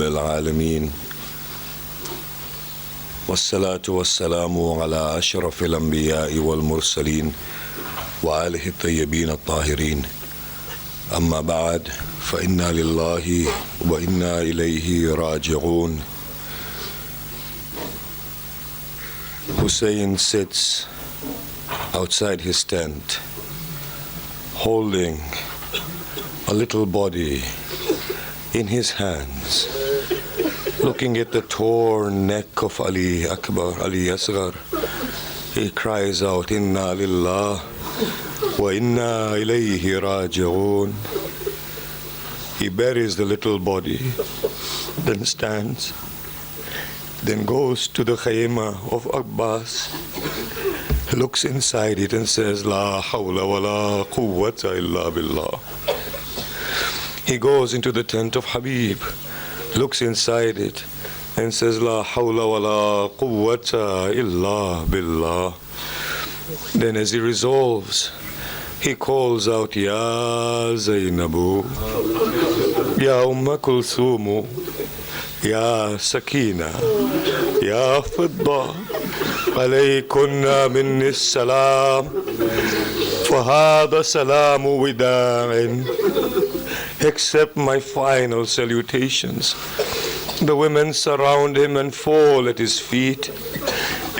العالمين والصلاة والسلام على أشرف الأنبياء والمرسلين وآله الطيبين الطاهرين أما بعد فإنا لله وإنا إليه راجعون. Hussein sits outside his tent holding a little body in his hands, looking at the torn neck of Ali Akbar, Ali Asghar. He cries out, Inna lillah wa inna ilayhi raji'un. He buries the little body, then stands, then goes to the khayma of Abbas, looks inside it and says, La hawla wa la quwwata illa billah. He goes into the tent of Habib, looks inside it and says, La hawla wa la quwwata illa billah. Then as he resolves, he calls out, Ya Zainabu, Ya Kulsumu, Ya Sakina, Ya Fidda, alaykunna minni salam, fahada salamu wida'in. Accept my final salutations. The women surround him and fall at his feet,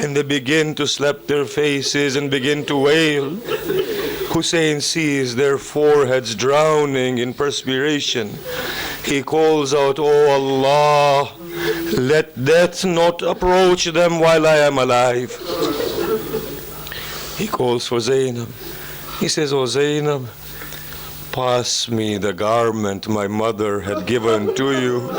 and they begin to slap their faces and begin to wail. Hussein sees their foreheads drowning in perspiration. He calls out, Oh Allah, let death not approach them while I am alive. He calls for Zainab. He says, Oh Zainab, pass me the garment my mother had given to you.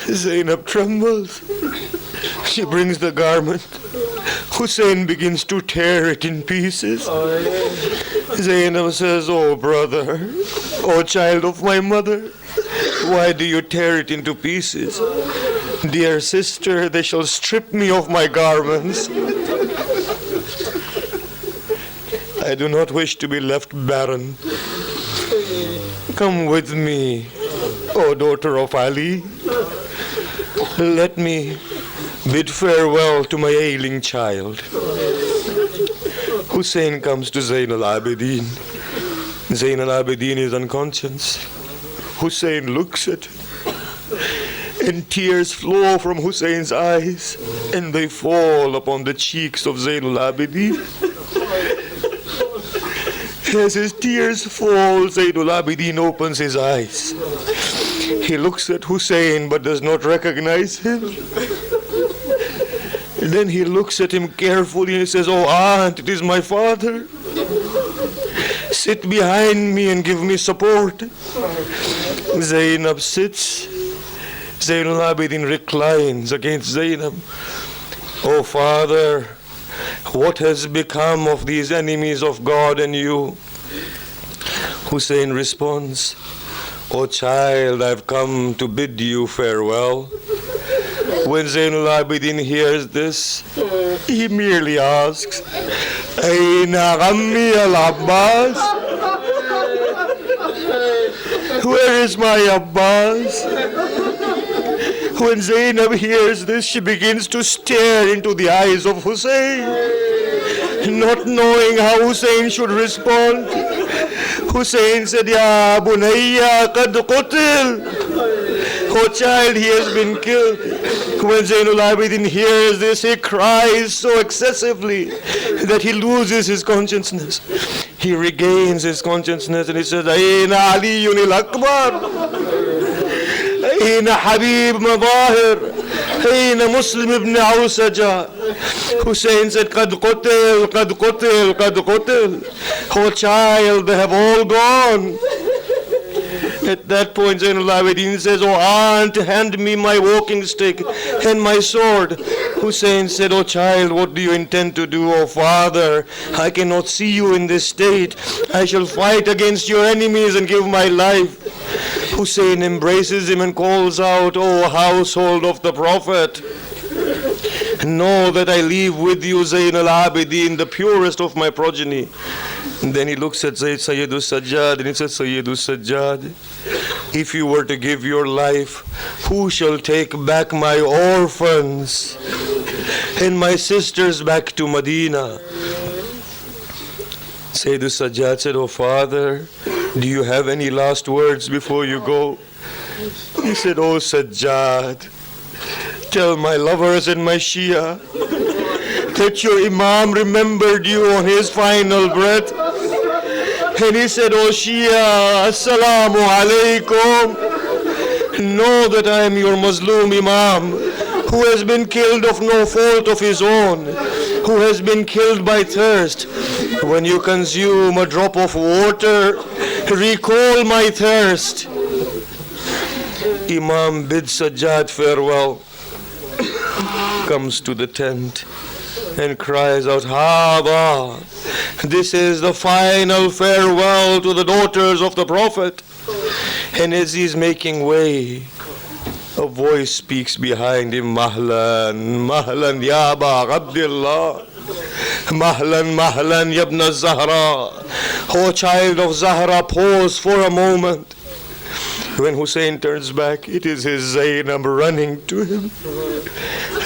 Zainab trembles. She brings the garment. Hussein begins to tear it in pieces. Zainab says, Oh brother, oh child of my mother, why do you tear it into pieces? Dear sister, they shall strip me of my garments. I do not wish to be left barren. Come with me, O daughter of Ali. Let me bid farewell to my ailing child. Hussein comes to Zain al-Abidin. Zain al-Abidin is unconscious. Hussein looks at him, and tears flow from Hussein's eyes, and they fall upon the cheeks of Zain al-Abidin. As his tears fall, Zain al-Abidin opens his eyes. He looks at Hussein but does not recognize him. And then he looks at him carefully and he says, Oh aunt, it is my father. Sit behind me and give me support. Zainab sits. Zain al-Abidin reclines against Zainab. Oh father, what has become of these enemies of God and you? Hussein responds, Oh child, I've come to bid you farewell. When Zain al-Abidin hears this, he merely asks, Aina Ammi al-Abbas? Where is my Abbas? When Zainab hears this, she begins to stare into the eyes of Hussein, not knowing how Hussein should respond. Hussein said, Ya Bunayya qad qutil. Oh child, he has been killed. When Zain al-Abidin hears this, he cries so excessively that he loses his consciousness. He regains his consciousness and he says, Aina Aliyun al-Akbar? Aina Habib Madahir? Aina Muslim ibn Awsaja? Hussein said, Qad qutil, qad qutil, qad qutil. Oh child, they have all gone. At that point, Zainul Abidin says, "Oh aunt, hand me my walking stick and my sword." Hussein said, "Oh child, what do you intend to do?" "Oh father, I cannot see you in this state. I shall fight against your enemies and give my life." Hussein embraces him and calls out, "Oh household of the Prophet, know that I leave with you Zainul Abidin, the purest of my progeny." And then he looks at Sayyidus Sajjad and he says, "Sayyidus Sajjad, if you were to give your life, who shall take back my orphans and my sisters back to Medina?" Sayyidus Sajjad said, "Oh father, do you have any last words before you go?" He said, "Oh Sajjad, tell my lovers and my Shia that your Imam remembered you on his final breath." And he said, "Oh Shia, Assalamu alaikum. Know that I am your Muslim Imam, who has been killed of no fault of his own, who has been killed by thirst. When you consume a drop of water, recall my thirst." Imam bids Sajjad farewell, comes to the tent and cries out, "Haba, this is the final farewell to the daughters of the Prophet." And as he's making way, a voice speaks behind him, "Mahlan, mahlan ya Aba Abdullah, mahlan, mahlan ya ibn Zahra." "O child of Zahra, pause for a moment." When Hussein turns back, it is his Zainab running to him.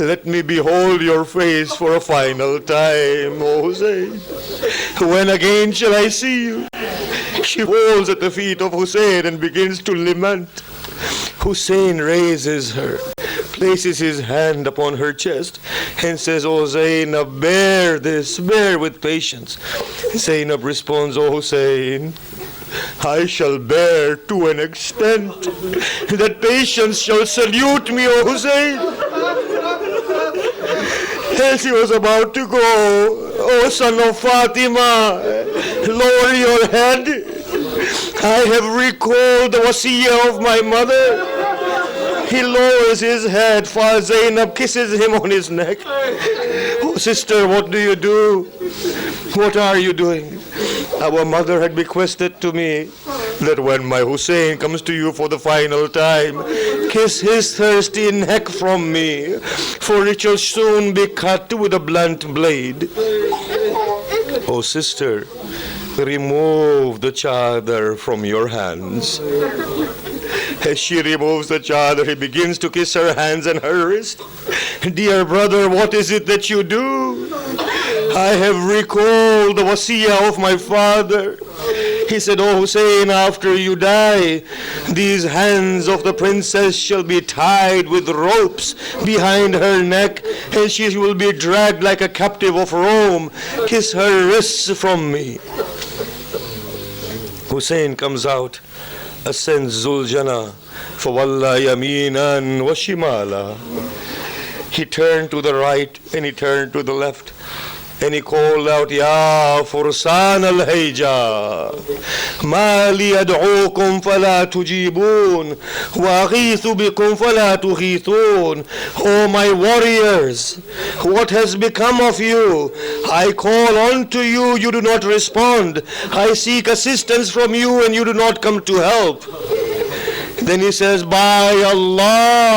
"Let me behold your face for a final time, O Hussein. When again shall I see you?" She falls at the feet of Hussein and begins to lament. Hussein raises her, places his hand upon her chest and says, "O Zainab, bear this, bear with patience." Zainab responds, "O Hussein, I shall bear to an extent that patience shall salute me, O Hussein." As he was about to go, "O son of Fatima, lower your head. I have recalled the wasiyah of my mother." He lowers his head, for Zainab kisses him on his neck. "Oh sister, what do you do? What are you doing?" "Our mother had bequested to me that when my Hussein comes to you for the final time, kiss his thirsty neck from me, for it shall soon be cut with a blunt blade." "Oh sister, remove the chadar from your hands." As she removes the chadar, he begins to kiss her hands and her wrist. "Dear brother, what is it that you do?" "I have recalled the wasiyah of my father." He said, "O Hussein, after you die, these hands of the princess shall be tied with ropes behind her neck, and she will be dragged like a captive of Rome. Kiss her wrists from me." Hussein comes out, ascends Zuljana, فَوَلَّى يَمِينًا وَشِمَالًا. He turned to the right and he turned to the left. And he called out, "Ya Fursan al-Hayja, ma li ad'ukum fala tujibun, wa aghithu bikum fala tughithun." "O my warriors, what has become of you? I call unto you, you do not respond. I seek assistance from you and you do not come to help." Then he says, "By Allah,